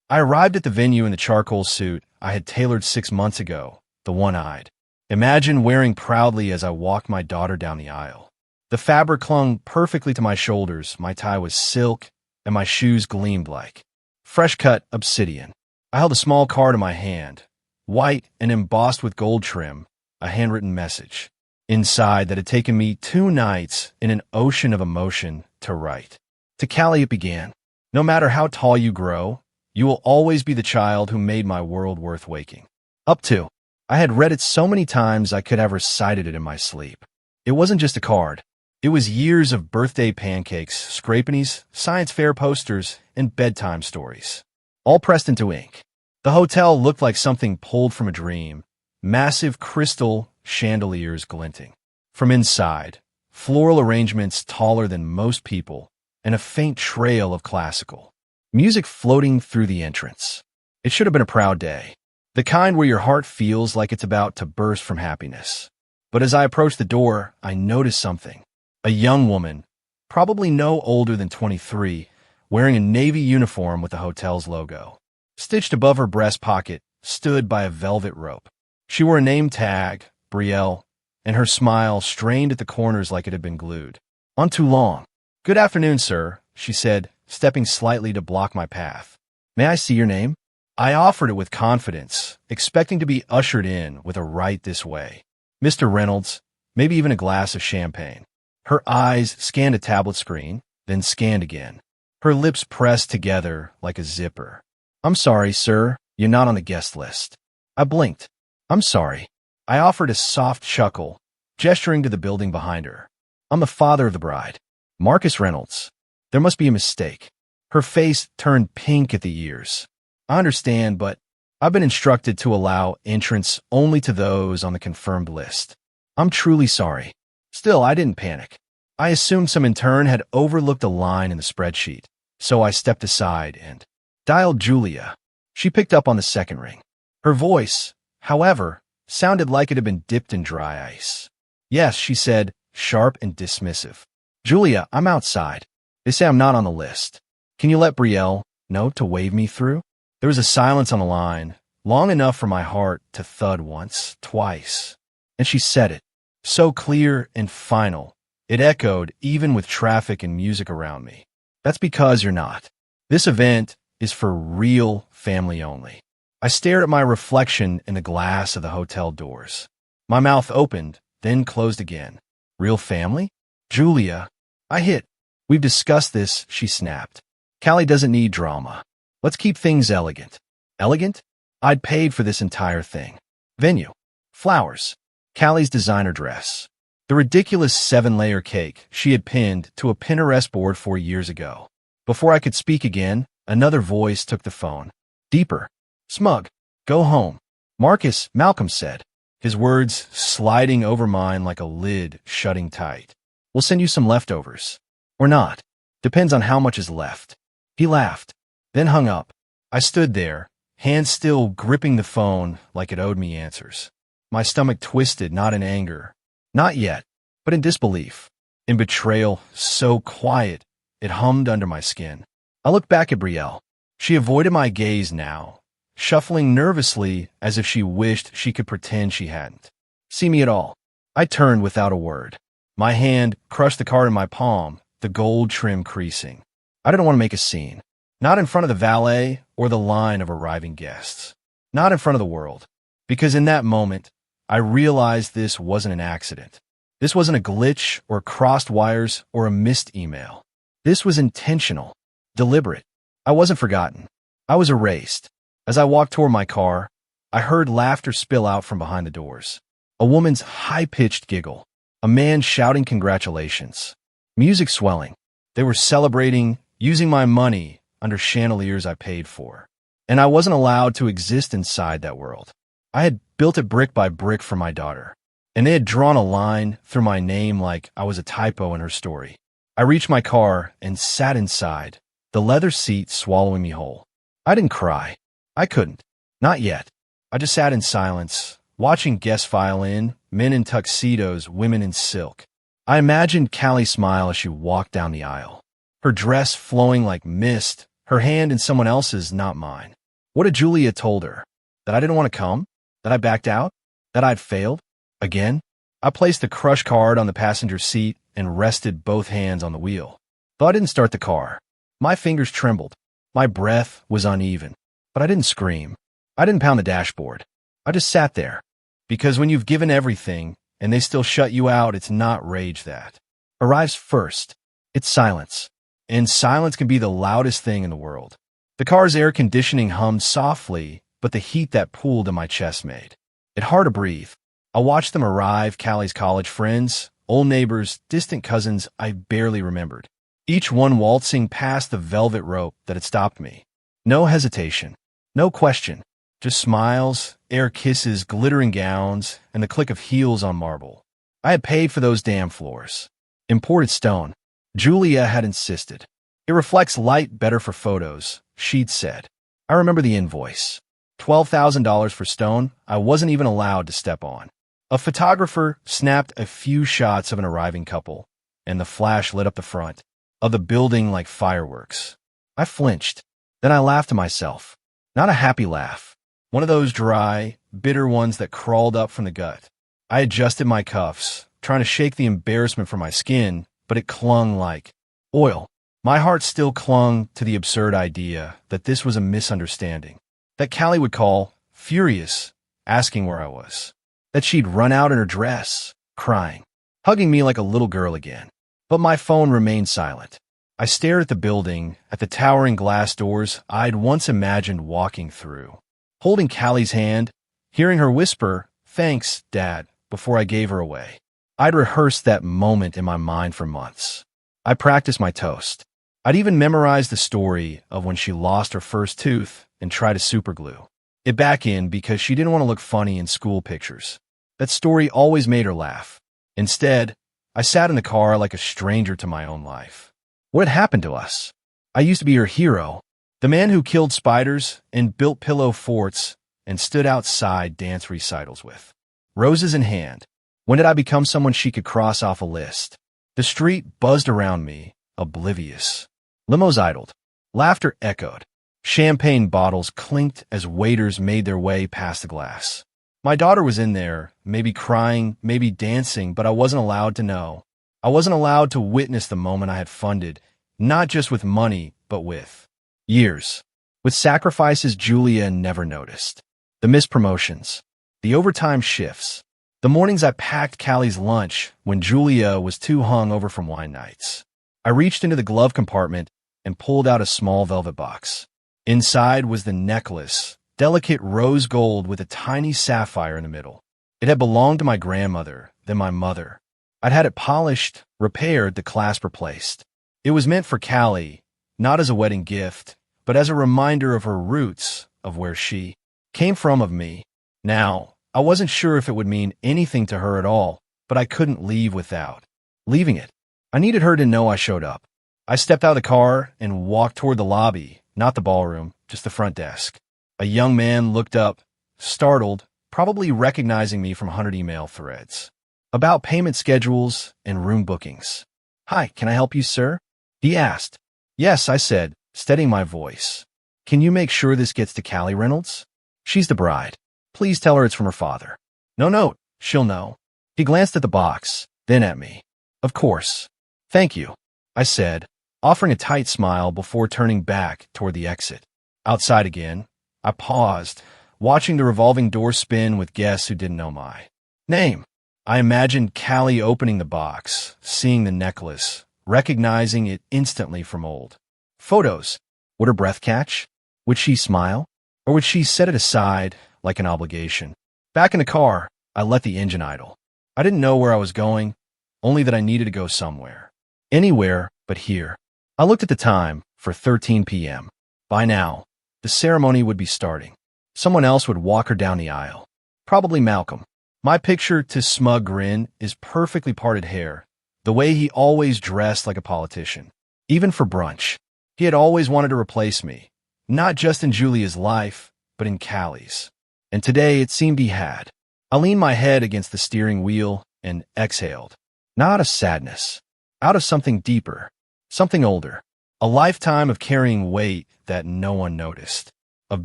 I arrived at the venue in the charcoal suit I had tailored 6 months ago, the one-eyed. Imagine wearing proudly as I walked my daughter down the aisle. The fabric clung perfectly to my shoulders, my tie was silk, and my shoes gleamed like fresh-cut obsidian. I held a small card in my hand, white and embossed with gold trim, a handwritten message. Inside that had taken me 2 nights in an ocean of emotion to write. To Callie it began. No matter how tall you grow, you will always be the child who made my world worth waking up to. I had read it so many times I could have recited it in my sleep. It wasn't just a card. It was years of birthday pancakes, scrapennies, science fair posters, and bedtime stories, all pressed into ink. The hotel looked like something pulled from a dream, massive crystal chandeliers glinting. From inside, floral arrangements taller than most people, and a faint trail of classical music floating through the entrance. It should have been a proud day, the kind where your heart feels like it's about to burst from happiness. But as I approached the door, I noticed something. A young woman, probably no older than 23, wearing a navy uniform with the hotel's logo. Stitched above her breast pocket, stood by a velvet rope. She wore a name tag, Brielle, and her smile strained at the corners like it had been glued on too long. "Good afternoon, sir," she said, stepping slightly to block my path. "May I see your name?" I offered it with confidence, expecting to be ushered in with a right this way. "Mr. Reynolds, maybe even a glass of champagne." Her eyes scanned a tablet screen, then scanned again. Her lips pressed together like a zipper. "I'm sorry, sir, you're not on the guest list." I blinked. "I'm sorry." I offered a soft chuckle, gesturing to the building behind her. "I'm the father of the bride, Marcus Reynolds." There must be a mistake. Her face turned pink at the ears. "I understand, but I've been instructed to allow entrance only to those on the confirmed list. I'm truly sorry." Still, I didn't panic. I assumed some intern had overlooked a line in the spreadsheet, so I stepped aside and dialed Julia. She picked up on the second ring. Her voice, however, sounded like it had been dipped in dry ice. "Yes," she said, sharp and dismissive. "Julia, I'm outside. They say I'm not on the list. Can you let Brielle know to wave me through?" There was a silence on the line, long enough for my heart to thud once, twice. And she said it, so clear and final, it echoed even with traffic and music around me. "That's because you're not. This event is for real family only." I stared at my reflection in the glass of the hotel doors. My mouth opened, then closed again. "Real family? Julia." I hit. "We've discussed this," she snapped. "Callie doesn't need drama. Let's keep things elegant." Elegant? I'd paid for this entire thing. Venue. Flowers. Callie's designer dress. The ridiculous 7-layer cake she had pinned to a Pinterest board 4 years ago. Before I could speak again, another voice took the phone. Deeper. Smug. "Go home." "Marcus," Malcolm said, his words sliding over mine like a lid shutting tight. "We'll send you some leftovers." "Or not. Depends on how much is left." He laughed, then hung up. I stood there, hands still gripping the phone like it owed me answers. My stomach twisted, not in anger, not yet, but in disbelief, in betrayal, so quiet, it hummed under my skin. I looked back at Brielle. She avoided my gaze now, shuffling nervously as if she wished she could pretend she hadn't seen me at all. I turned without a word. My hand crushed the card in my palm, the gold trim creasing. I didn't want to make a scene. Not in front of the valet or the line of arriving guests. Not in front of the world. Because in that moment, I realized this wasn't an accident. This wasn't a glitch or crossed wires or a missed email. This was intentional, deliberate. I wasn't forgotten. I was erased. As I walked toward my car, I heard laughter spill out from behind the doors. A woman's high-pitched giggle. A man shouting congratulations. Music swelling. They were celebrating, using my money under chandeliers I paid for. And I wasn't allowed to exist inside that world. I had built it brick by brick for my daughter, and they had drawn a line through my name like I was a typo in her story. I reached my car and sat inside, the leather seat swallowing me whole. I didn't cry. I couldn't. Not yet. I just sat in silence, watching guests file in, men in tuxedos, women in silk. I imagined Callie smile as she walked down the aisle, her dress flowing like mist her hand in someone else's, not mine. What had Julia told her? That I didn't want to come? That I backed out? That I'd failed? Again? I placed the crush card on the passenger seat and rested both hands on the wheel. Though I didn't start the car. My fingers trembled. My breath was uneven. But I didn't scream. I didn't pound the dashboard. I just sat there. Because when you've given everything and they still shut you out, it's not rage that arrives first. It's silence. And silence can be the loudest thing in the world. The car's air conditioning hummed softly, but the heat that pooled in my chest made it hard to breathe. I watched them arrive, Callie's college friends, old neighbors, distant cousins I barely remembered. Each one waltzing past the velvet rope that had stopped me. No hesitation. No question. Just smiles, air kisses, glittering gowns, and the click of heels on marble. I had paid for those damn floors. Imported stone. Julia had insisted. It reflects light better for photos, she'd said. I remember the invoice. $12,000 for stone I wasn't even allowed to step on. A photographer snapped a few shots of an arriving couple, and the flash lit up the front of the building like fireworks. I flinched. Then I laughed to myself. Not a happy laugh. One of those dry, bitter ones that crawled up from the gut. I adjusted my cuffs, trying to shake the embarrassment from my skin, but it clung like oil. My heart still clung to the absurd idea that this was a misunderstanding. That Callie would call, furious, asking where I was. That she'd run out in her dress, crying, hugging me like a little girl again. But my phone remained silent. I stared at the building, at the towering glass doors I'd once imagined walking through. Holding Callie's hand, hearing her whisper, "Thanks, Dad," before I gave her away. I'd rehearsed that moment in my mind for months. I practiced my toast. I'd even memorized the story of when she lost her first tooth and tried to superglue it back in because she didn't want to look funny in school pictures. That story always made her laugh. Instead, I sat in the car like a stranger to my own life. What had happened to us? I used to be her hero, the man who killed spiders and built pillow forts and stood outside dance recitals with roses in hand. When did I become someone she could cross off a list? The street buzzed around me, oblivious. Limos idled. Laughter echoed. Champagne bottles clinked as waiters made their way past the glass. My daughter was in there, maybe crying, maybe dancing, but I wasn't allowed to know. I wasn't allowed to witness the moment I had funded, not just with money, but with years. With sacrifices Julia never noticed. The missed promotions. The overtime shifts. The mornings I packed Callie's lunch when Julia was too hungover from wine nights. I reached into the glove compartment and pulled out a small velvet box. Inside was the necklace, delicate rose gold with a tiny sapphire in the middle. It had belonged to my grandmother, then my mother. I'd had it polished, repaired, the clasp replaced. It was meant for Callie, not as a wedding gift, but as a reminder of her roots, of where she came from, of me. Now, I wasn't sure if it would mean anything to her at all, but I couldn't leave without leaving it. I needed her to know I showed up. I stepped out of the car and walked toward the lobby, not the ballroom, just the front desk. A young man looked up, startled, probably recognizing me from 100 email threads about payment schedules and room bookings. "Hi, can I help you, sir?" he asked. "Yes," I said, steadying my voice. "Can you make sure this gets to Callie Reynolds? She's the bride. Please tell her it's from her father." "No note. She'll know." He glanced at the box, then at me. "Of course. Thank you," I said, offering a tight smile before turning back toward the exit. Outside again, I paused, watching the revolving door spin with guests who didn't know my name. I imagined Callie opening the box, seeing the necklace, recognizing it instantly from old photos. Would her breath catch? Would she smile? Or would she set it aside like an obligation? Back in the car, I let the engine idle. I didn't know where I was going, only that I needed to go somewhere. Anywhere but here. I looked at the time, for 13 p.m. By now, the ceremony would be starting. Someone else would walk her down the aisle. Probably Malcolm. My picture to smug grin is perfectly parted hair, the way he always dressed like a politician. Even for brunch. He had always wanted to replace me, not just in Julia's life, but in Callie's. And today it seemed he had. I leaned my head against the steering wheel and exhaled. Not out of sadness, out of something deeper, something older. A lifetime of carrying weight that no one noticed, of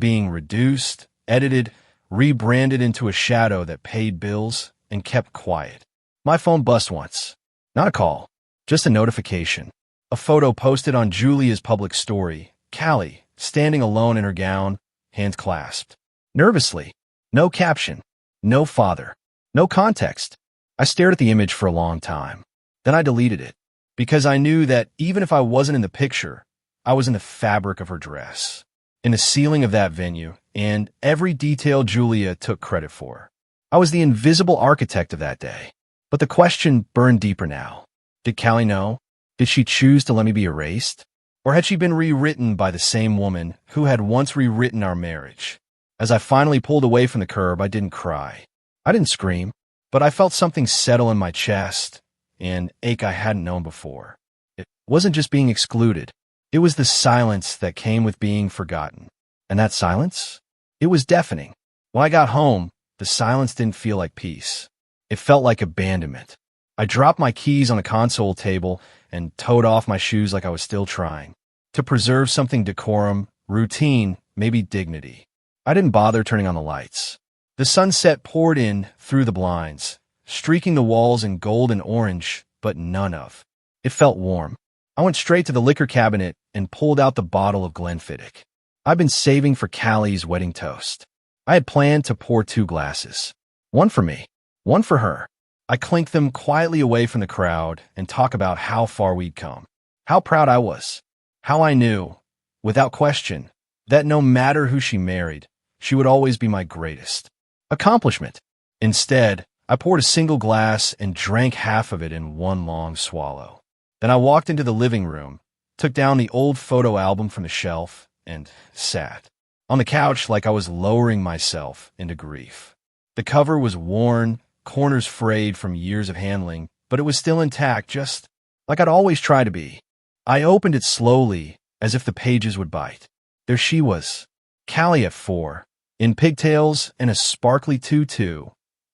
being reduced, edited, rebranded into a shadow that paid bills and kept quiet. My phone buzzed once. Not a call, just a notification. A photo posted on Julia's public story, Callie, standing alone in her gown, hands clasped. Nervously. No caption. No father. No context. I stared at the image for a long time. Then I deleted it, because I knew that even if I wasn't in the picture, I was in the fabric of her dress, in the ceiling of that venue, and every detail Julia took credit for. I was the invisible architect of that day. But the question burned deeper now. Did Callie know? Did she choose to let me be erased? Or had she been rewritten by the same woman who had once rewritten our marriage? As I finally pulled away from the curb, I didn't cry. I didn't scream, but I felt something settle in my chest, an ache I hadn't known before. It wasn't just being excluded. It was the silence that came with being forgotten. And that silence? It was deafening. When I got home, the silence didn't feel like peace. It felt like abandonment. I dropped my keys on the console table and towed off my shoes like I was still trying to preserve something decorum, routine, maybe dignity. I didn't bother turning on the lights. The sunset poured in through the blinds, streaking the walls in gold and orange, but none of. It felt warm. I went straight to the liquor cabinet and pulled out the bottle of Glenfiddich. I'd been saving for Callie's wedding toast. I had planned to pour 2 glasses. One for me, one for her. I clinked them quietly away from the crowd and talk about how far we'd come, how proud I was, how I knew, without question, that no matter who she married, she would always be my greatest accomplishment. Instead, I poured a single glass and drank half of it in one long swallow. Then I walked into the living room, took down the old photo album from the shelf, and sat on the couch like I was lowering myself into grief. The cover was worn, corners frayed from years of handling, but it was still intact, just like I'd always tried to be. I opened it slowly, as if the pages would bite. There she was, Callie at 4, in pigtails and a sparkly tutu,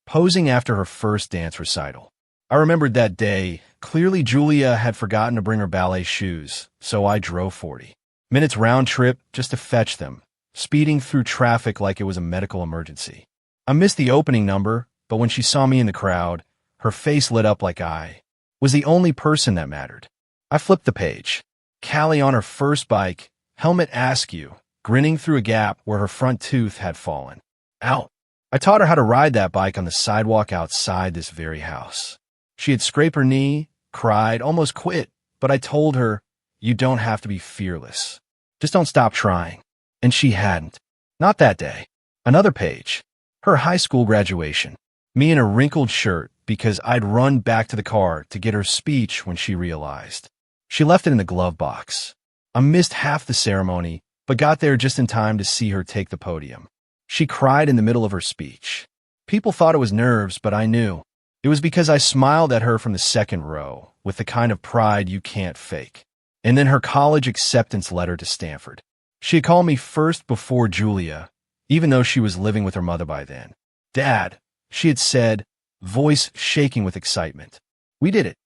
posing after her first dance recital. I remembered that day. Clearly Julia had forgotten to bring her ballet shoes, so I drove 40 minutes round trip just to fetch them, speeding through traffic like it was a medical emergency. I missed the opening number, but when she saw me in the crowd, her face lit up like I was the only person that mattered. I flipped the page. Callie on her first bike, helmet askew, grinning through a gap where her front tooth had fallen out. I taught her how to ride that bike on the sidewalk outside this very house. She had scraped her knee, cried, almost quit, but I told her, you don't have to be fearless. Just don't stop trying. And she hadn't. Not that day. Another page. Her high school graduation. Me in a wrinkled shirt because I'd run back to the car to get her speech when she realized. She left it in the glove box. I missed half the ceremony, but got there just in time to see her take the podium. She cried in the middle of her speech. People thought it was nerves, but I knew. It was because I smiled at her from the second row, with the kind of pride you can't fake. And then her college acceptance letter to Stanford. She had called me first before Julia, even though she was living with her mother by then. Dad, she had said, voice shaking with excitement. We did it.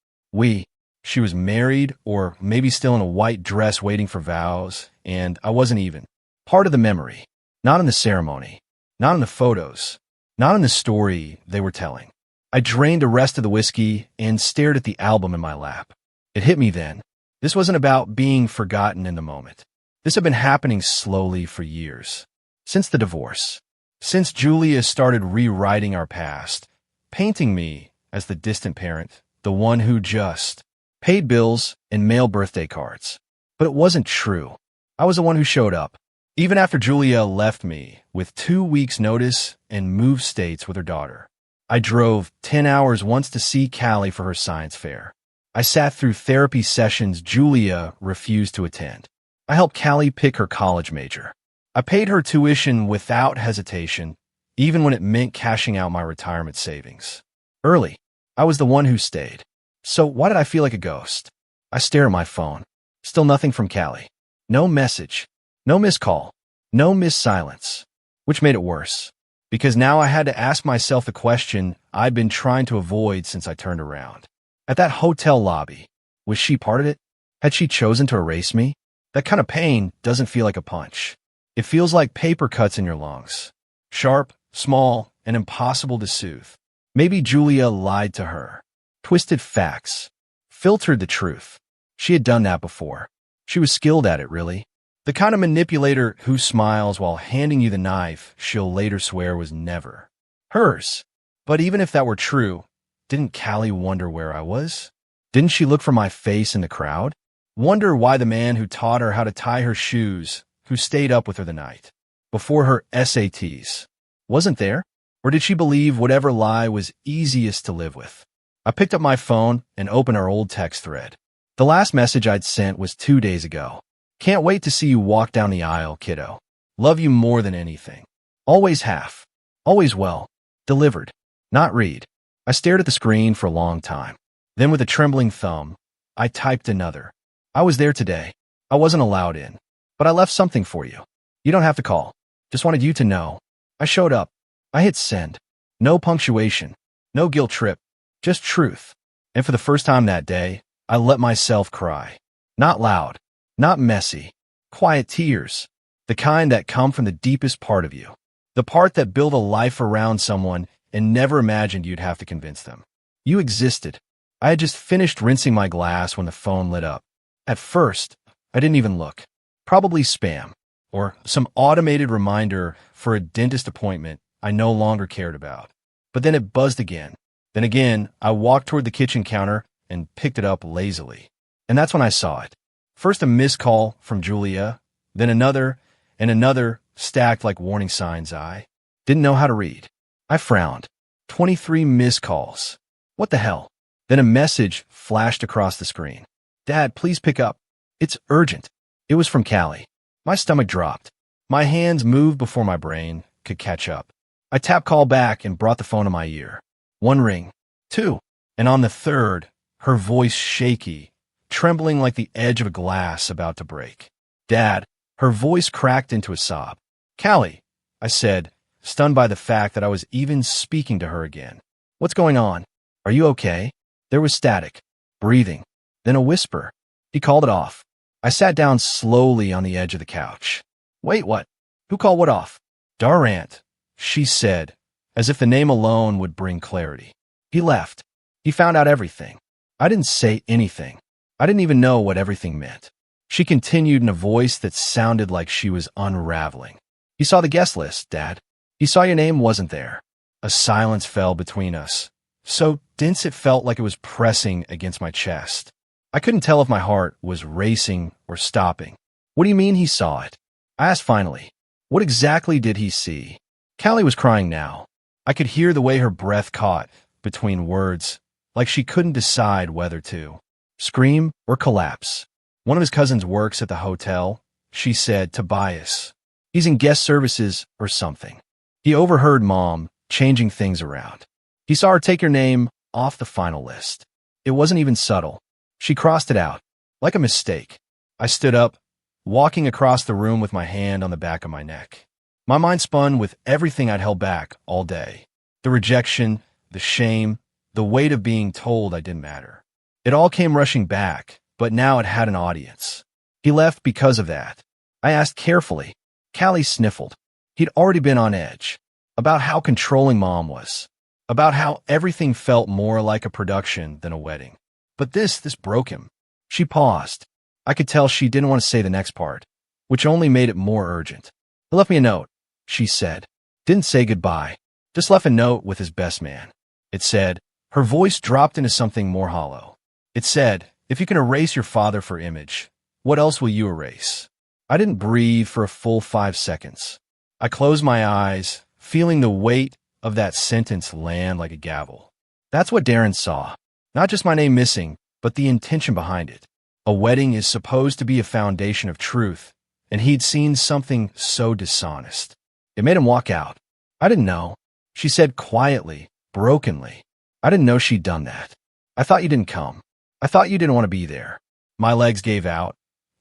She was married, or maybe still in a white dress waiting for vows, and I wasn't even part of the memory. Not in the ceremony, not in the photos, not in the story they were telling. I drained the rest of the whiskey and stared at the album in my lap. It hit me then. This wasn't about being forgotten in the moment. This had been happening slowly for years. Since the divorce. Since Julia started rewriting our past, painting me as the distant parent, the one who just paid bills and mailed birthday cards. But it wasn't true. I was the one who showed up. Even after Julia left me, with 2 weeks' notice and moved states with her daughter. I drove 10 hours once to see Callie for her science fair. I sat through therapy sessions Julia refused to attend. I helped Callie pick her college major. I paid her tuition without hesitation, even when it meant cashing out my retirement savings. Early, I was the one who stayed. So why did I feel like a ghost? I stare at my phone. Still nothing from Callie. No message. No missed call. No missed silence. Which made it worse. Because now I had to ask myself the question I'd been trying to avoid since I turned around. At that hotel lobby, was she part of it? Had she chosen to erase me? That kind of pain doesn't feel like a punch. It feels like paper cuts in your lungs. Sharp, small, and impossible to soothe. Maybe Julia lied to her. Twisted facts. Filtered the truth. She had done that before. She was skilled at it, really. The kind of manipulator who smiles while handing you the knife she'll later swear was never hers. But even if that were true, didn't Callie wonder where I was? Didn't she look for my face in the crowd? Wonder why the man who taught her how to tie her shoes, who stayed up with her the night before her SATs, wasn't there? Or did she believe whatever lie was easiest to live with? I picked up my phone and opened our old text thread. The last message I'd sent was 2 days ago. Can't wait to see you walk down the aisle, kiddo. Love you more than anything. Always half. Always well. Delivered. Not read. I stared at the screen for a long time. Then with a trembling thumb, I typed another. I was there today. I wasn't allowed in. But I left something for you. You don't have to call. Just wanted you to know. I showed up. I hit send. No punctuation. No guilt trip. Just truth. And for the first time that day, I let myself cry. Not loud. Not messy. Quiet tears. The kind that come from the deepest part of you. The part that built a life around someone and never imagined you'd have to convince them. You existed. I had just finished rinsing my glass when the phone lit up. At first, I didn't even look. Probably spam. Or some automated reminder for a dentist appointment I no longer cared about. But then it buzzed again. Then again, I walked toward the kitchen counter and picked it up lazily. And that's when I saw it. First a missed call from Julia, then another, and another stacked like warning signs I didn't know how to read. I frowned. 23 missed calls. What the hell? Then a message flashed across the screen. Dad, please pick up. It's urgent. It was from Callie. My stomach dropped. My hands moved before my brain could catch up. I tapped call back and brought the phone to my ear. 1 ring. 2. And on the 3rd, her voice shaky, trembling like the edge of a glass about to break. Dad, her voice cracked into a sob. Callie, I said, stunned by the fact that I was even speaking to her again. What's going on? Are you okay? There was static, breathing, then a whisper. He called it off. I sat down slowly on the edge of the couch. Wait, what? Who called what off? Durant, she said, as if the name alone would bring clarity. He left. He found out everything. I didn't say anything. I didn't even know what everything meant. She continued in a voice that sounded like she was unraveling. He saw the guest list, Dad. He saw your name wasn't there. A silence fell between us, so dense it felt like it was pressing against my chest. I couldn't tell if my heart was racing or stopping. What do you mean he saw it? I asked finally. What exactly did he see? Callie was crying now. I could hear the way her breath caught between words, like she couldn't decide whether to scream or collapse. One of his cousins works at the hotel, she said, Tobias. He's in guest services or something. He overheard Mom changing things around. He saw her take your name off the final list. It wasn't even subtle. She crossed it out, like a mistake. I stood up, walking across the room with my hand on the back of my neck. My mind spun with everything I'd held back all day. The rejection, the shame, the weight of being told I didn't matter. It all came rushing back, but now it had an audience. He left because of that. I asked carefully. Callie sniffled. He'd already been on edge. About how controlling Mom was. About how everything felt more like a production than a wedding. But this broke him. She paused. I could tell she didn't want to say the next part, which only made it more urgent. He left me a note, she said. Didn't say goodbye. Just left a note with his best man. It said, her voice dropped into something more hollow. It said, if you can erase your father for image, what else will you erase? I didn't breathe for a full 5 seconds. I closed my eyes, feeling the weight of that sentence land like a gavel. That's what Darren saw. Not just my name missing, but the intention behind it. A wedding is supposed to be a foundation of truth, and he'd seen something so dishonest. It made him walk out. I didn't know. She said quietly, brokenly. I didn't know she'd done that. I thought you didn't come. I thought you didn't want to be there. My legs gave out,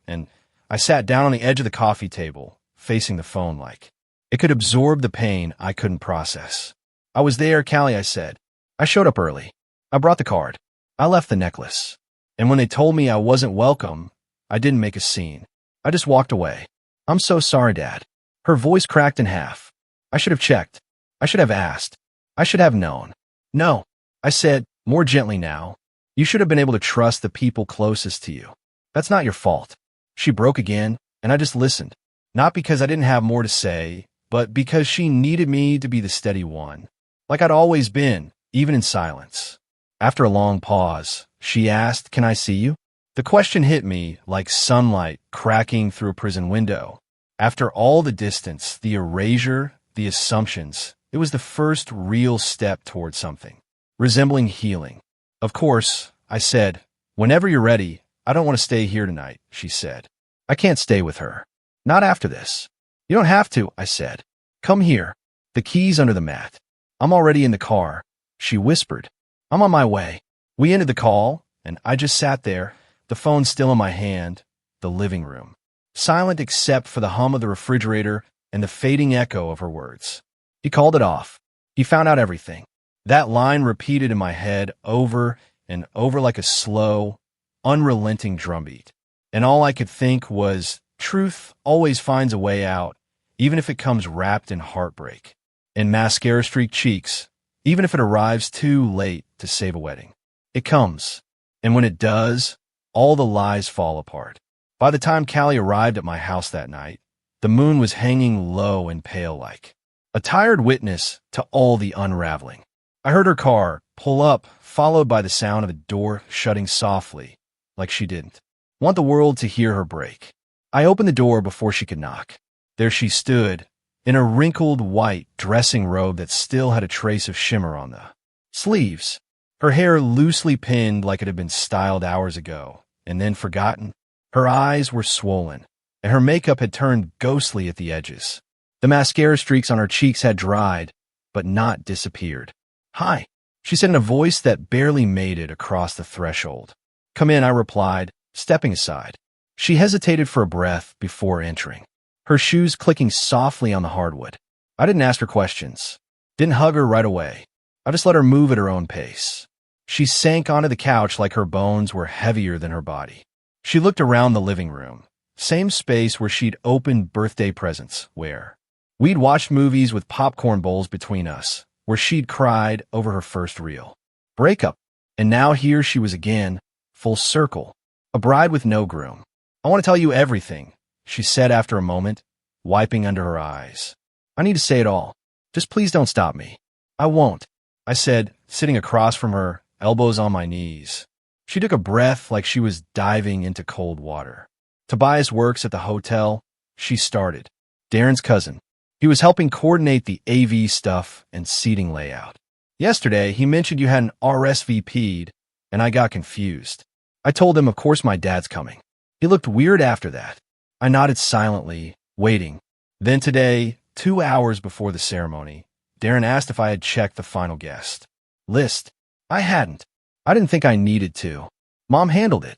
and I sat down on the edge of the coffee table, facing the phone like it could absorb the pain I couldn't process. I was there, Callie, I said. I showed up early. I brought the card. I left the necklace. And when they told me I wasn't welcome, I didn't make a scene. I just walked away. I'm so sorry, Dad. Her voice cracked in half. I should have checked. I should have asked. I should have known. No, I said, more gently now. You should have been able to trust the people closest to you. That's not your fault. She broke again, and I just listened. Not because I didn't have more to say, but because she needed me to be the steady one. Like I'd always been, even in silence. After a long pause, she asked, "Can I see you?" The question hit me like sunlight cracking through a prison window. After all the distance, the erasure, the assumptions, it was the first real step toward something, resembling healing. Of course, I said, "Whenever you're ready, I don't want to stay here tonight," she said. "I can't stay with her. Not after this." "You don't have to," I said. "Come here. The key's under the mat." "I'm already in the car," she whispered. "I'm on my way." We ended the call, and I just sat there, the phone still in my hand, the living room, silent except for the hum of the refrigerator and the fading echo of her words. He called it off. He found out everything. That line repeated in my head over and over like a slow, unrelenting drumbeat. And all I could think was, truth always finds a way out, even if it comes wrapped in heartbreak. And mascara-streaked cheeks, even if it arrives too late to save a wedding. It comes. And when it does, all the lies fall apart. By the time Callie arrived at my house that night, the moon was hanging low and pale like a tired witness to all the unraveling. I heard her car pull up, followed by the sound of a door shutting softly, like she didn't want the world to hear her break. I opened the door before she could knock. There she stood, in a wrinkled white dressing robe that still had a trace of shimmer on the sleeves. Her hair loosely pinned like it had been styled hours ago, and then forgotten. Her eyes were swollen, and her makeup had turned ghostly at the edges. The mascara streaks on her cheeks had dried, but not disappeared. "Hi," she said in a voice that barely made it across the threshold. "Come in," I replied, stepping aside. She hesitated for a breath before entering, her shoes clicking softly on the hardwood. I didn't ask her questions, didn't hug her right away. I just let her move at her own pace. She sank onto the couch like her bones were heavier than her body. She looked around the living room, same space where she'd opened birthday presents, where we'd watched movies with popcorn bowls between us, where she'd cried over her first real breakup. And now here she was again, full circle, a bride with no groom. "I want to tell you everything," she said after a moment, wiping under her eyes. "I need to say it all. Just please don't stop me." "I won't," I said, sitting across from her, elbows on my knees. She took a breath like she was diving into cold water. "Tobias works at the hotel," she started. "Darren's cousin. He was helping coordinate the AV stuff and seating layout. Yesterday, he mentioned you had an RSVP'd, and I got confused. I told him, of course, my dad's coming. He looked weird after that." I nodded silently, waiting. Then today, 2 hours before the ceremony, Darren asked if I had checked the final guest list. I hadn't. I didn't think I needed to. Mom handled it.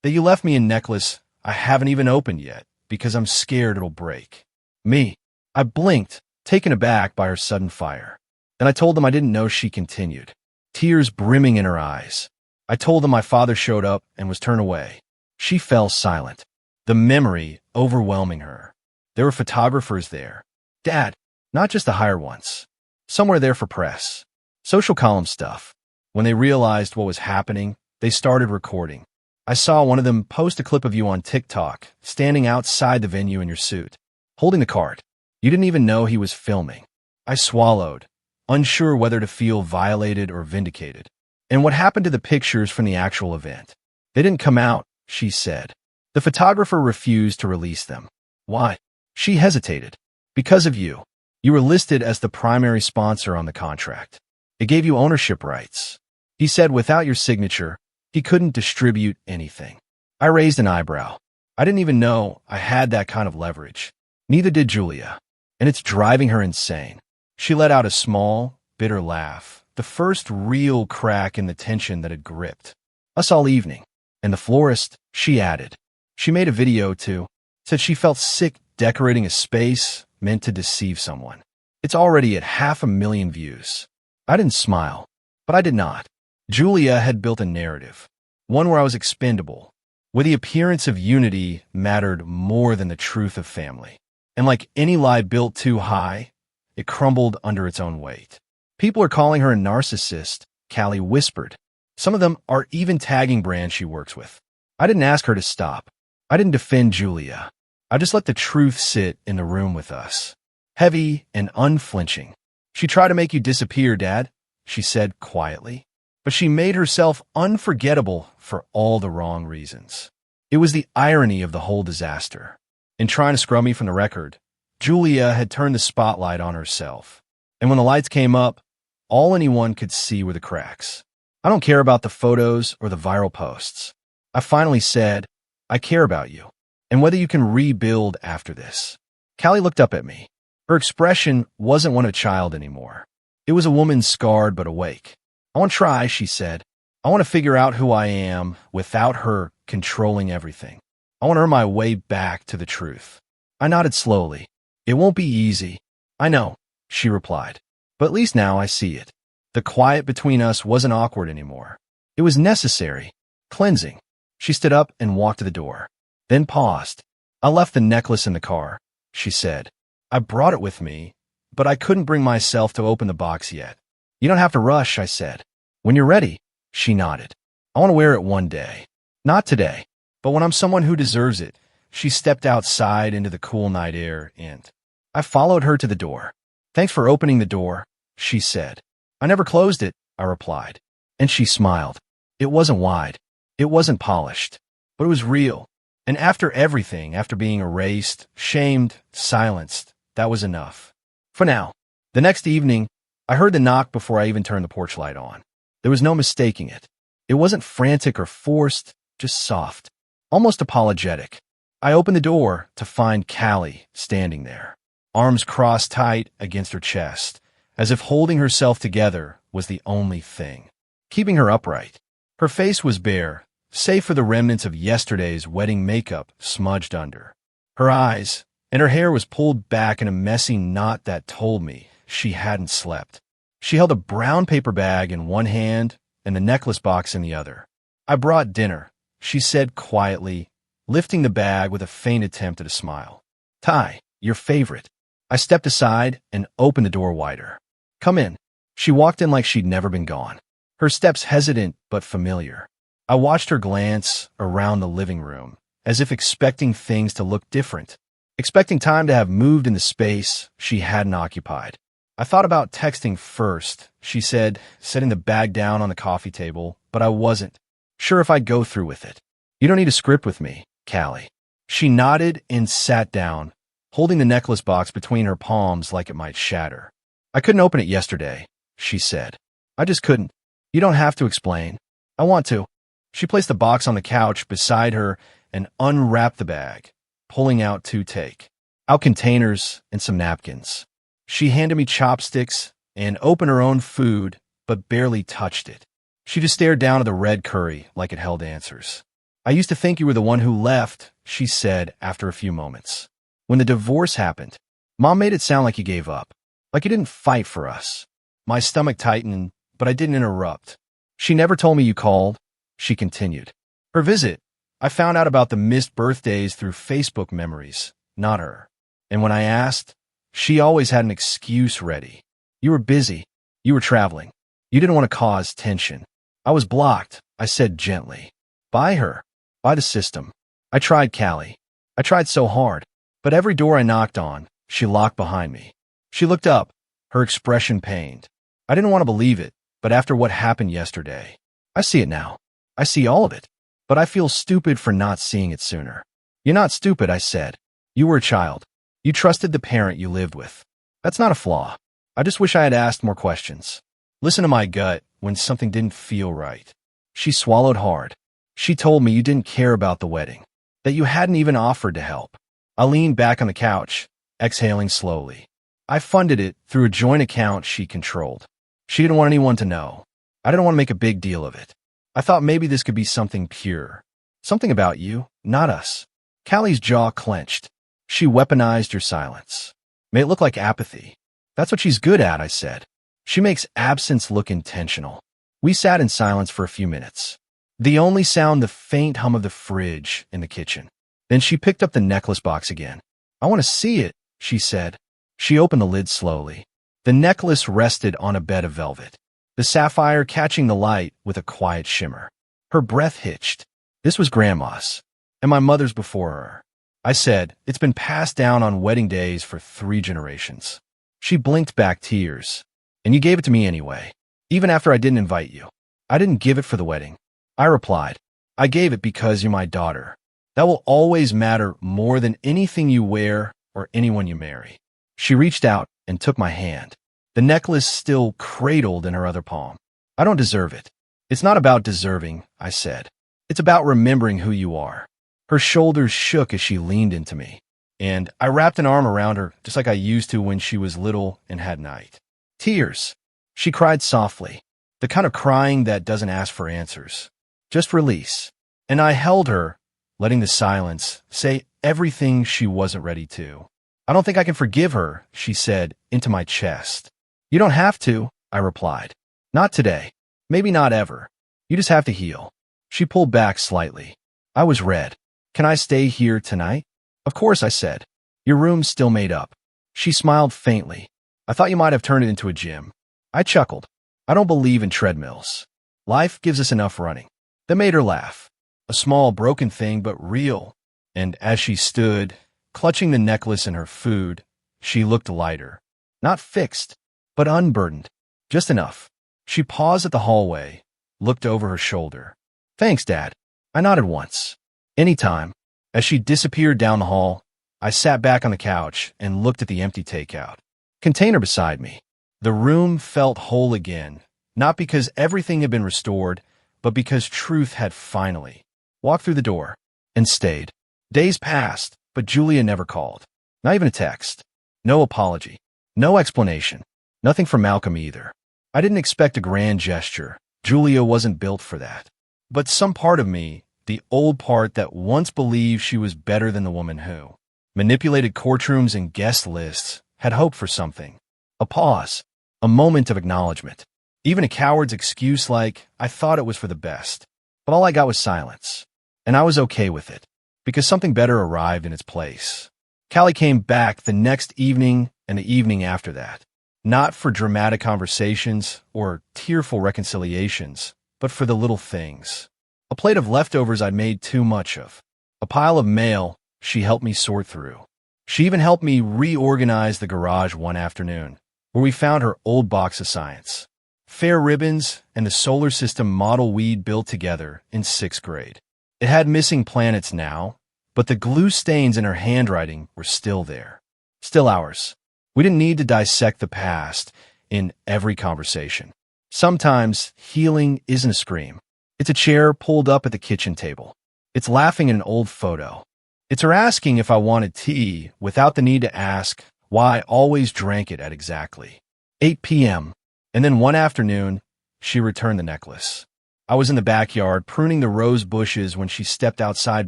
That you left me a necklace I haven't even opened yet because I'm scared it'll break. Me. I blinked, taken aback by her sudden fire. Then I told them I didn't know. She continued, tears brimming in her eyes. I told them my father showed up and was turned away. She fell silent, the memory overwhelming her. There were photographers there. Dad, not just the hired ones. Some were there for press, social column stuff. When they realized what was happening, they started recording. I saw one of them post a clip of you on TikTok, standing outside the venue in your suit, holding the card. You didn't even know he was filming. I swallowed, unsure whether to feel violated or vindicated. And what happened to the pictures from the actual event? They didn't come out, she said. The photographer refused to release them. Why? She hesitated. Because of you. You were listed as the primary sponsor on the contract. It gave you ownership rights. He said without your signature, he couldn't distribute anything. I raised an eyebrow. I didn't even know I had that kind of leverage. Neither did Julia. And it's driving her insane. She let out a small, bitter laugh, the first real crack in the tension that had gripped us all evening. And the florist, she added. She made a video too. Said she felt sick decorating a space meant to deceive someone. It's already at 500,000 views. I didn't smile, but I did not. Julia had built a narrative, one where I was expendable, where the appearance of unity mattered more than the truth of family. And like any lie built too high, it crumbled under its own weight. People are calling her a narcissist, Callie whispered. Some of them are even tagging brands she works with. I didn't ask her to stop. I didn't defend Julia. I just let the truth sit in the room with us. Heavy and unflinching. She tried to make you disappear, Dad, she said quietly. But she made herself unforgettable for all the wrong reasons. It was the irony of the whole disaster. In trying to scrub me from the record, Julia had turned the spotlight on herself. And when the lights came up, all anyone could see were the cracks. I don't care about the photos or the viral posts. I finally said, I care about you, and whether you can rebuild after this. Callie looked up at me. Her expression wasn't one of a child anymore. It was a woman scarred but awake. I want to try, she said. I want to figure out who I am without her controlling everything. I want to earn my way back to the truth. I nodded slowly. It won't be easy. I know, she replied. But at least now I see it. The quiet between us wasn't awkward anymore. It was necessary, cleansing. She stood up and walked to the door, then paused. I left the necklace in the car, she said. I brought it with me, but I couldn't bring myself to open the box yet. You don't have to rush, I said. When you're ready, she nodded. I want to wear it one day. Not today, but when I'm someone who deserves it. She stepped outside into the cool night air, and I followed her to the door. Thanks for opening the door, she said. I never closed it, I replied. And she smiled. It wasn't wide. It wasn't polished. But it was real. And after everything, after being erased, shamed, silenced, that was enough. For now. The next evening, I heard the knock before I even turned the porch light on. There was no mistaking it. It wasn't frantic or forced, just soft, almost apologetic. I opened the door to find Callie standing there, arms crossed tight against her chest, as if holding herself together was the only thing, keeping her upright. Her face was bare, save for the remnants of yesterday's wedding makeup smudged under. Her eyes and her hair was pulled back in a messy knot that told me she hadn't slept. She held a brown paper bag in one hand and the necklace box in the other. I brought dinner, she said quietly, lifting the bag with a faint attempt at a smile. Ty, your favorite. I stepped aside and opened the door wider. Come in. She walked in like she'd never been gone, her steps hesitant but familiar. I watched her glance around the living room, as if expecting things to look different, expecting time to have moved in the space she hadn't occupied. I thought about texting first, she said, setting the bag down on the coffee table, but I wasn't sure if I'd go through with it. You don't need a script with me, Callie. She nodded and sat down, holding the necklace box between her palms like it might shatter. I couldn't open it yesterday, she said. I just couldn't. You don't have to explain. I want to. She placed the box on the couch beside her and unwrapped the bag, pulling out 2 take-out containers and some napkins. She handed me chopsticks and opened her own food, but barely touched it. She just stared down at the red curry like it held answers. I used to think you were the one who left, she said after a few moments. When the divorce happened, Mom made it sound like you gave up, like you didn't fight for us. My stomach tightened, but I didn't interrupt. She never told me you called, she continued. Her visit, I found out about the missed birthdays through Facebook memories, not her. And when I asked, she always had an excuse ready. You were busy. You were traveling. You didn't want to cause tension. I was blocked, I said gently. By her. By the system. I tried, Callie. I tried so hard. But every door I knocked on, she locked behind me. She looked up, her expression pained. I didn't want to believe it, but after what happened yesterday, I see it now. I see all of it. But I feel stupid for not seeing it sooner. You're not stupid, I said. You were a child. You trusted the parent you lived with. That's not a flaw. I just wish I had asked more questions. Listen to my gut when something didn't feel right. She swallowed hard. She told me you didn't care about the wedding, that you hadn't even offered to help. I leaned back on the couch, exhaling slowly. I funded it through a joint account she controlled. She didn't want anyone to know. I didn't want to make a big deal of it. I thought maybe this could be something pure. Something about you, not us. Callie's jaw clenched. She weaponized your silence. Made it look like apathy. That's what she's good at, I said. She makes absence look intentional. We sat in silence for a few minutes. The only sound, the faint hum of the fridge in the kitchen. Then she picked up the necklace box again. "I want to see it," she said. She opened the lid slowly. The necklace rested on a bed of velvet, the sapphire catching the light with a quiet shimmer. Her breath hitched. "This was Grandma's, and my mother's before her," I said. "It's been passed down on wedding days for 3 generations." She blinked back tears. "And you gave it to me anyway, even after I didn't invite you." "I didn't give it for the wedding," I replied. "I gave it because you're my daughter. That will always matter more than anything you wear or anyone you marry." She reached out and took my hand, the necklace still cradled in her other palm. "I don't deserve it." "It's not about deserving," I said. "It's about remembering who you are." Her shoulders shook as she leaned into me, and I wrapped an arm around her just like I used to when she was little and had night. Tears. She cried softly, the kind of crying that doesn't ask for answers, just release. And I held her, letting the silence say everything she wasn't ready to. "I don't think I can forgive her," she said into my chest. "You don't have to," I replied. "Not today. Maybe not ever. You just have to heal." She pulled back slightly. I was red. "Can I stay here tonight?" "Of course," I said. "Your room's still made up." She smiled faintly. "I thought you might have turned it into a gym." I chuckled. "I don't believe in treadmills. Life gives us enough running." That made her laugh. A small, broken thing, but real. And as she stood, clutching the necklace and her food, she looked lighter. Not fixed, but unburdened. Just enough. She paused at the hallway, looked over her shoulder. "Thanks, Dad." I nodded once. "Anytime." As she disappeared down the hall, I sat back on the couch and looked at the empty takeout container beside me. The room felt whole again, not because everything had been restored, but because truth had finally walked through the door and stayed. Days passed, but Julia never called. Not even a text. No apology. No explanation. Nothing from Malcolm either. I didn't expect a grand gesture. Julia wasn't built for that. But some part of me, the old part that once believed she was better than the woman who manipulated courtrooms and guest lists, had hoped for something. A pause. A moment of acknowledgement. Even a coward's excuse like, "I thought it was for the best." But all I got was silence. And I was okay with it, because something better arrived in its place. Callie came back the next evening and the evening after that. Not for dramatic conversations or tearful reconciliations, but for the little things. A plate of leftovers I'd made too much of. A pile of mail she helped me sort through. She even helped me reorganize the garage one afternoon, where we found her old box of science. Fair ribbons and the solar system model we'd built together in 6th grade. It had missing planets now, but the glue stains in her handwriting were still there. Still ours. We didn't need to dissect the past in every conversation. Sometimes healing isn't a scream. It's a chair pulled up at the kitchen table. It's laughing at an old photo. It's her asking if I wanted tea without the need to ask why I always drank it at exactly 8 p.m. And then one afternoon, she returned the necklace. I was in the backyard pruning the rose bushes when she stepped outside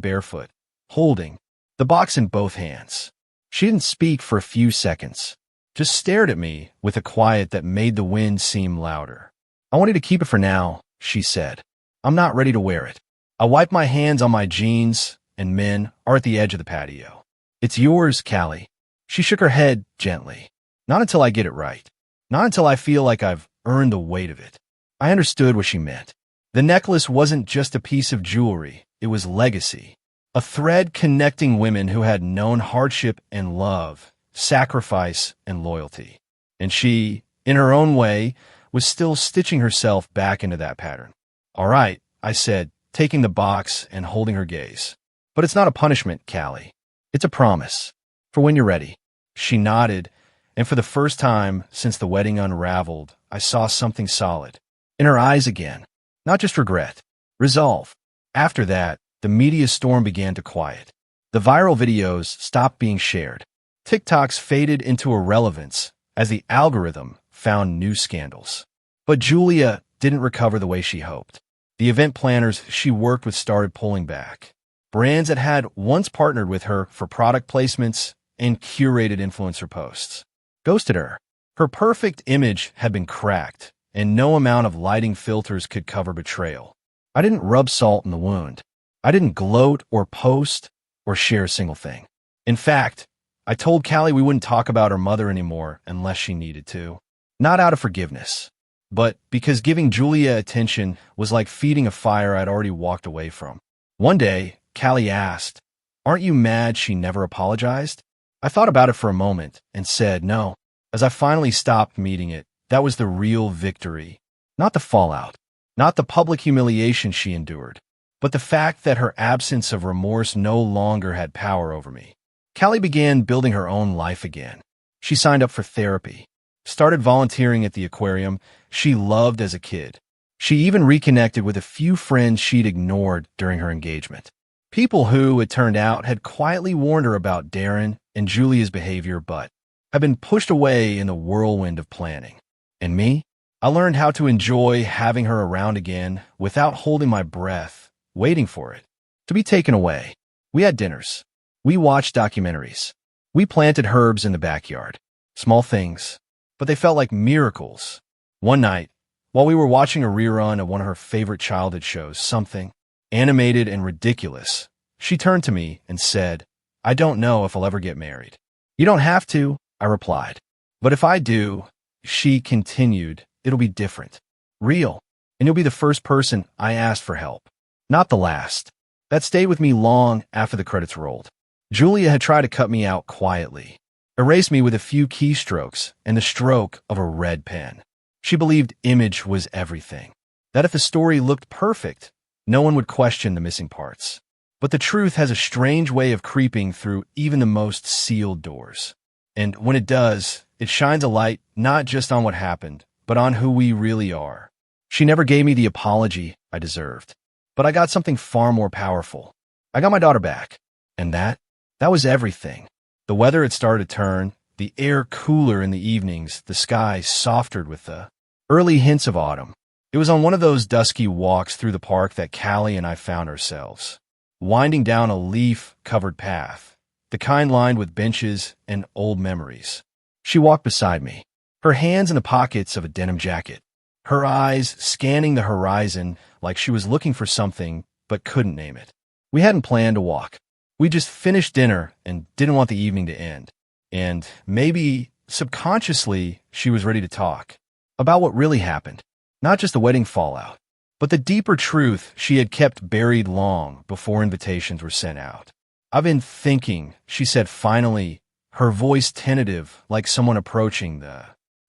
barefoot, holding the box in both hands. She didn't speak for a few seconds, just stared at me with a quiet that made the wind seem louder. "I wanted to keep it for now," she said. "I'm not ready to wear it." I wiped my hands on my jeans, and men are at the edge of the patio. "It's yours, Callie." She shook her head gently. "Not until I get it right. Not until I feel like I've earned the weight of it." I understood what she meant. The necklace wasn't just a piece of jewelry. It was legacy. A thread connecting women who had known hardship and love, sacrifice and loyalty. And she, in her own way, was still stitching herself back into that pattern. "All right," I said, taking the box and holding her gaze. "But it's not a punishment, Callie. It's a promise. For when you're ready." She nodded, and for the first time since the wedding unraveled, I saw something solid. In her eyes again. Not just regret. Resolve. After that, the media storm began to quiet. The viral videos stopped being shared. TikToks faded into irrelevance as the algorithm found new scandals. But Julia didn't recover the way she hoped. The event planners she worked with started pulling back. Brands that had once partnered with her for product placements and curated influencer posts ghosted her. Her perfect image had been cracked, and no amount of lighting filters could cover betrayal. I didn't rub salt in the wound. I didn't gloat or post or share a single thing. In fact, I told Callie we wouldn't talk about her mother anymore unless she needed to. Not out of forgiveness, but because giving Julia attention was like feeding a fire I'd already walked away from. One day, Callie asked, "Aren't you mad she never apologized?" I thought about it for a moment and said no. As I finally stopped meeting it, that was the real victory. Not the fallout, not the public humiliation she endured, but the fact that her absence of remorse no longer had power over me. Callie began building her own life again. She signed up for therapy, started volunteering at the aquarium she loved as a kid. She even reconnected with a few friends she'd ignored during her engagement. People who, it turned out, had quietly warned her about Darren and Julia's behavior but had been pushed away in the whirlwind of planning. And me? I learned how to enjoy having her around again without holding my breath, waiting for it to be taken away. We had dinners. We watched documentaries. We planted herbs in the backyard. Small things, but they felt like miracles. One night, while we were watching a rerun of one of her favorite childhood shows, something animated and ridiculous, she turned to me and said, "I don't know if I'll ever get married." "You don't have to," I replied. "But if I do," she continued, "it'll be different. Real. And you'll be the first person I asked for help. Not the last." That stayed with me long after the credits rolled. Julia had tried to cut me out quietly, erase me with a few keystrokes and the stroke of a red pen. She believed image was everything, that if the story looked perfect, no one would question the missing parts. But the truth has a strange way of creeping through even the most sealed doors. And when it does, it shines a light not just on what happened, but on who we really are. She never gave me the apology I deserved, but I got something far more powerful. I got my daughter back, and that was everything. The weather had started to turn, the air cooler in the evenings, the sky softened with the early hints of autumn. It was on one of those dusky walks through the park that Callie and I found ourselves, winding down a leaf-covered path, the kind lined with benches and old memories. She walked beside me, her hands in the pockets of a denim jacket, her eyes scanning the horizon like she was looking for something but couldn't name it. We hadn't planned to walk. We just finished dinner and didn't want the evening to end. And maybe subconsciously she was ready to talk about what really happened. Not just the wedding fallout, but the deeper truth she had kept buried long before invitations were sent out. "I've been thinking," she said finally, her voice tentative like someone approaching the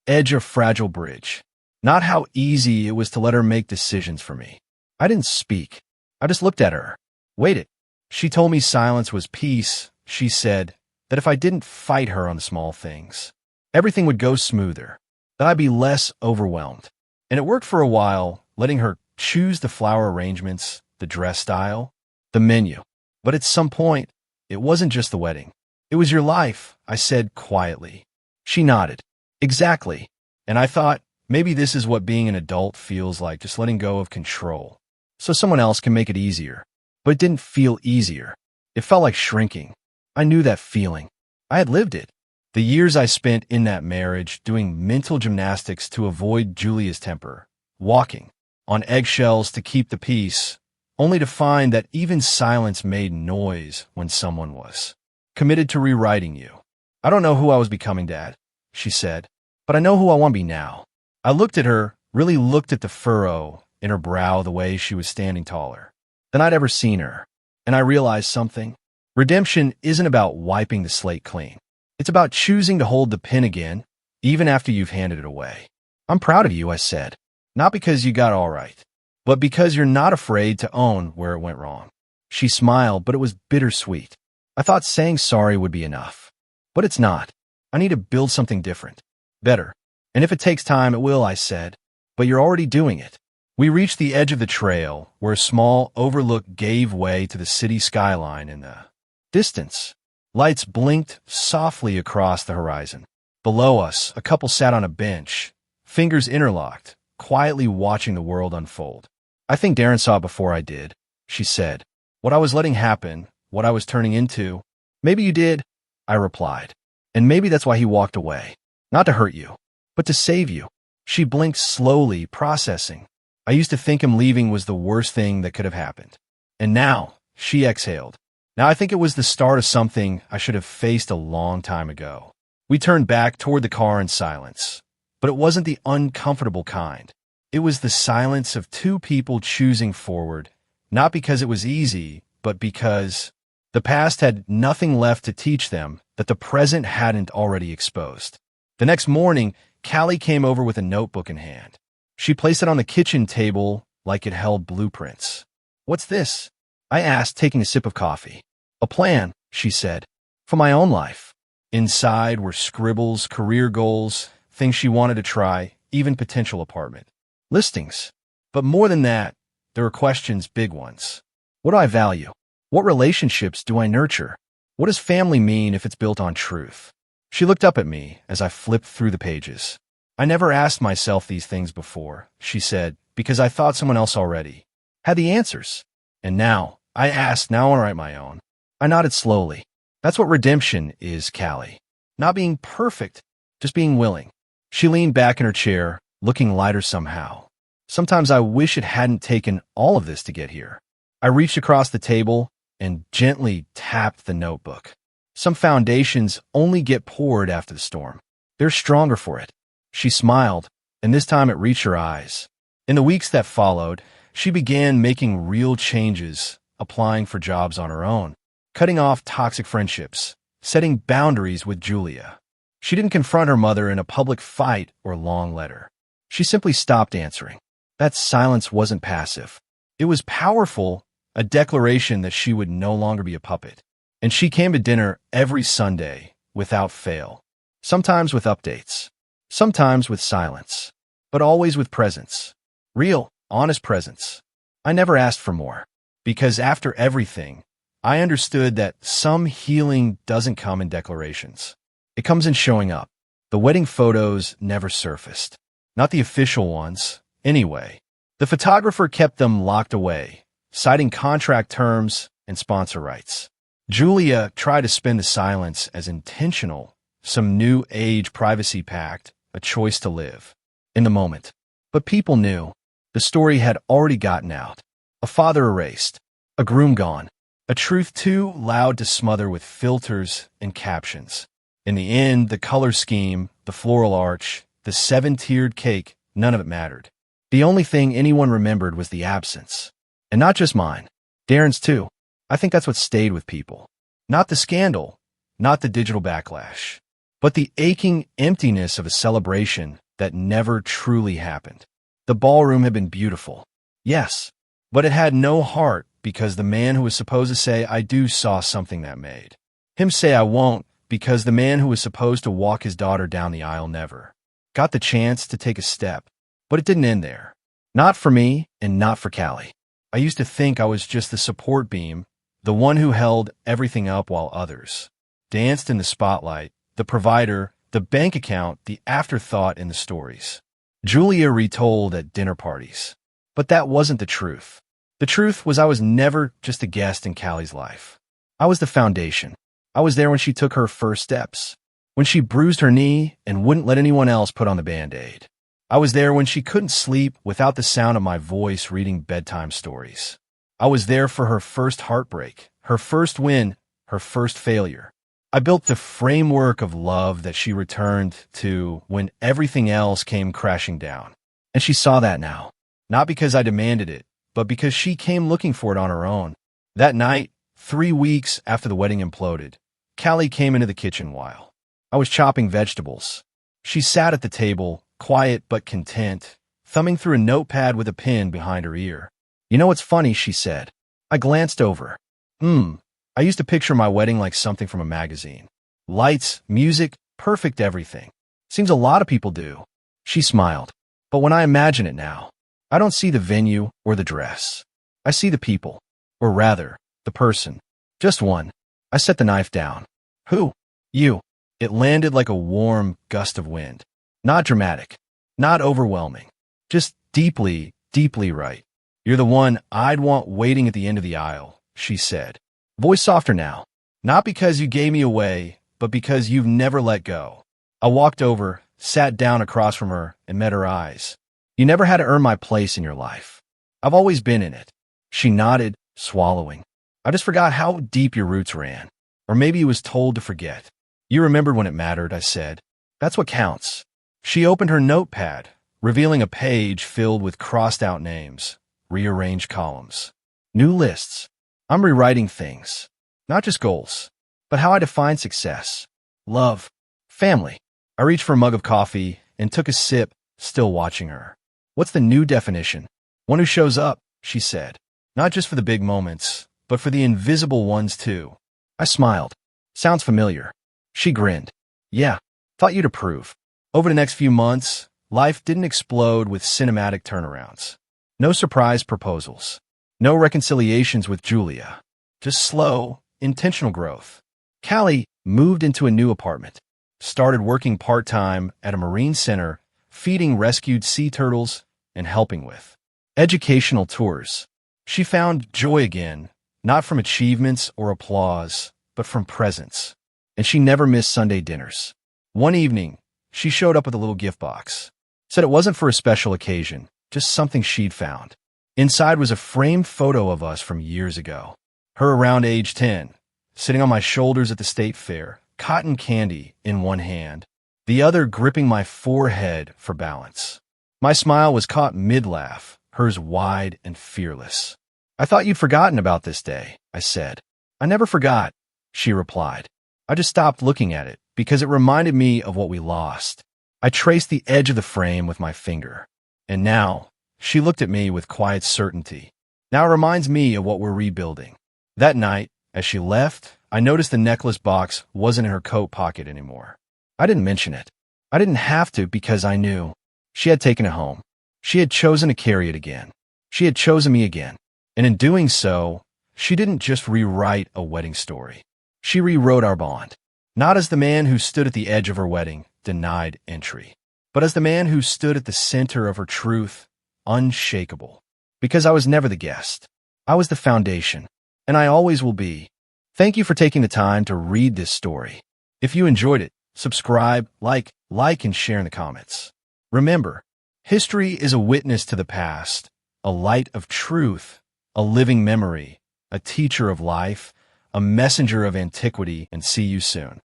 edge of a fragile bridge. Not how easy it was to let her make decisions for me. I didn't speak. I just looked at her. Waited. She told me silence was peace. She said that if I didn't fight her on the small things, everything would go smoother, that I'd be less overwhelmed. And it worked for a while, letting her choose the flower arrangements, the dress style, the menu. But at some point, it wasn't just the wedding. It was your life, I said quietly. She nodded. Exactly. And I thought, maybe this is what being an adult feels like, just letting go of control, so someone else can make it easier. But it didn't feel easier. It felt like shrinking. I knew that feeling. I had lived it. The years I spent in that marriage doing mental gymnastics to avoid Julia's temper, walking on eggshells to keep the peace, only to find that even silence made noise when someone was committed to rewriting you. "I don't know who I was becoming, Dad," she said, "but I know who I want to be now." I looked at her, really looked at the furrow in her brow the way she was standing taller than I'd ever seen her, and I realized something. Redemption isn't about wiping the slate clean. It's about choosing to hold the pen again, even after you've handed it away. "I'm proud of you," I said, "not because you got it all right, but because you're not afraid to own where it went wrong." She smiled, but it was bittersweet. I thought saying sorry would be enough, but it's not. I need to build something different, better. And if it takes time, it will, I said, but you're already doing it. We reached the edge of the trail, where a small overlook gave way to the city skyline in the distance. Lights blinked softly across the horizon. Below us, a couple sat on a bench, fingers interlocked, quietly watching the world unfold. "I think Darren saw it before I did," she said. "What I was letting happen, what I was turning into." "Maybe you did," I replied. "And maybe that's why he walked away. Not to hurt you, but to save you." She blinked slowly, processing. I used to think him leaving was the worst thing that could have happened. And now, she exhaled. Now I think it was the start of something I should have faced a long time ago. We turned back toward the car in silence. But it wasn't the uncomfortable kind. It was the silence of two people choosing forward, not because it was easy, but because the past had nothing left to teach them that the present hadn't already exposed. The next morning, Callie came over with a notebook in hand. She placed it on the kitchen table like it held blueprints. "What's this?" I asked, taking a sip of coffee. "A plan," she said, "for my own life." Inside were scribbles, career goals, things she wanted to try, even potential apartment listings. But more than that, there were questions, big ones. What do I value? What relationships do I nurture? What does family mean if it's built on truth? She looked up at me as I flipped through the pages. "I never asked myself these things before," she said, "because I thought someone else already had the answers. And now, I asked, now I want to write my own." I nodded slowly. "That's what redemption is, Callie. Not being perfect, just being willing." She leaned back in her chair, looking lighter somehow. "Sometimes I wish it hadn't taken all of this to get here." I reached across the table and gently tapped the notebook. Some foundations only get poured after the storm. They're stronger for it. She smiled, and this time it reached her eyes. In the weeks that followed, she began making real changes, applying for jobs on her own, cutting off toxic friendships, setting boundaries with Julia. She didn't confront her mother in a public fight or long letter. She simply stopped answering. That silence wasn't passive. It was powerful, a declaration that she would no longer be a puppet. And she came to dinner every Sunday, without fail. Sometimes with updates. Sometimes with silence. But always with presence. Real, honest presence. I never asked for more. Because after everything, I understood that some healing doesn't come in declarations. It comes in showing up. The wedding photos never surfaced. Not the official ones, anyway. The photographer kept them locked away, citing contract terms and sponsor rights. Julia tried to spin the silence as intentional, some new age privacy pact, a choice to live in the moment. But people knew. The story had already gotten out. A father erased. A groom gone. A truth too loud to smother with filters and captions. In the end, the color scheme, the floral arch, the 7-tiered cake, none of it mattered. The only thing anyone remembered was the absence. And not just mine. Darren's too. I think that's what stayed with people. Not the scandal, not the digital backlash, but the aching emptiness of a celebration that never truly happened. The ballroom had been beautiful. Yes, but it had no heart because the man who was supposed to say "I do" saw something that made him say "I won't," because the man who was supposed to walk his daughter down the aisle never got the chance to take a step. But it didn't end there. Not for me and not for Callie. I used to think I was just the support beam, the one who held everything up while others danced in the spotlight, the provider, the bank account, the afterthought in the stories Julia retold at dinner parties. But that wasn't the truth. The truth was I was never just a guest in Callie's life. I was the foundation. I was there when she took her first steps, when she bruised her knee and wouldn't let anyone else put on the Band-Aid. I was there when she couldn't sleep without the sound of my voice reading bedtime stories. I was there for her first heartbreak, her first win, her first failure. I built the framework of love that she returned to when everything else came crashing down. And she saw that now. Not because I demanded it, but because she came looking for it on her own. That night, 3 weeks after the wedding imploded, Callie came into the kitchen while I was chopping vegetables. She sat at the table, quiet but content, thumbing through a notepad with a pen behind her ear. "You know what's funny?" she said. I glanced over. I used to picture my wedding like something from a magazine. Lights, music, perfect everything. Seems a lot of people do. She smiled. But when I imagine it now, I don't see the venue or the dress. I see the people. Or rather, the person. Just one. I set the knife down. "Who?" "You." It landed like a warm gust of wind. Not dramatic. Not overwhelming. Just deeply, deeply right. "You're the one I'd want waiting at the end of the aisle," she said. Voice softer now. "Not because you gave me away, but because you've never let go." I walked over, sat down across from her, and met her eyes. You never had to earn my place in your life. I've always been in it. She nodded, swallowing. I just forgot how deep your roots ran. Or maybe you was told to forget. You remembered when it mattered, I said. That's what counts. She opened her notepad, revealing a page filled with crossed-out names, rearranged columns. New lists. I'm rewriting things. Not just goals, but how I define success. Love. Family. I reached for a mug of coffee and took a sip, still watching her. What's the new definition? One who shows up, she said. Not just for the big moments, but for the invisible ones too. I smiled. Sounds familiar. She grinned. Yeah, thought you'd approve. Over the next few months, life didn't explode with cinematic turnarounds. No surprise proposals. No reconciliations with Julia. Just slow, intentional growth. Callie moved into a new apartment. Started working part-time at a marine center, feeding rescued sea turtles and helping with educational tours. She found joy again, not from achievements or applause, but from presence. And she never missed Sunday dinners. One evening, she showed up with a little gift box. Said it wasn't for a special occasion, just something she'd found. Inside was a framed photo of us from years ago. Her around age 10, sitting on my shoulders at the state fair, cotton candy in one hand, the other gripping my forehead for balance. My smile was caught mid-laugh, hers wide and fearless. I thought you'd forgotten about this day, I said. I never forgot, she replied. I just stopped looking at it because it reminded me of what we lost. I traced the edge of the frame with my finger. And now, she looked at me with quiet certainty. Now it reminds me of what we're rebuilding. That night, as she left, I noticed the necklace box wasn't in her coat pocket anymore. I didn't mention it. I didn't have to because I knew. She had taken it home. She had chosen to carry it again. She had chosen me again. And in doing so, she didn't just rewrite a wedding story. She rewrote our bond. Not as the man who stood at the edge of her wedding, denied entry, but as the man who stood at the center of her truth, unshakable. Because I was never the guest. I was the foundation, and I always will be. Thank you for taking the time to read this story. If you enjoyed it, subscribe, like, and share in the comments. Remember, history is a witness to the past, a light of truth, a living memory, a teacher of life, a messenger of antiquity, and see you soon.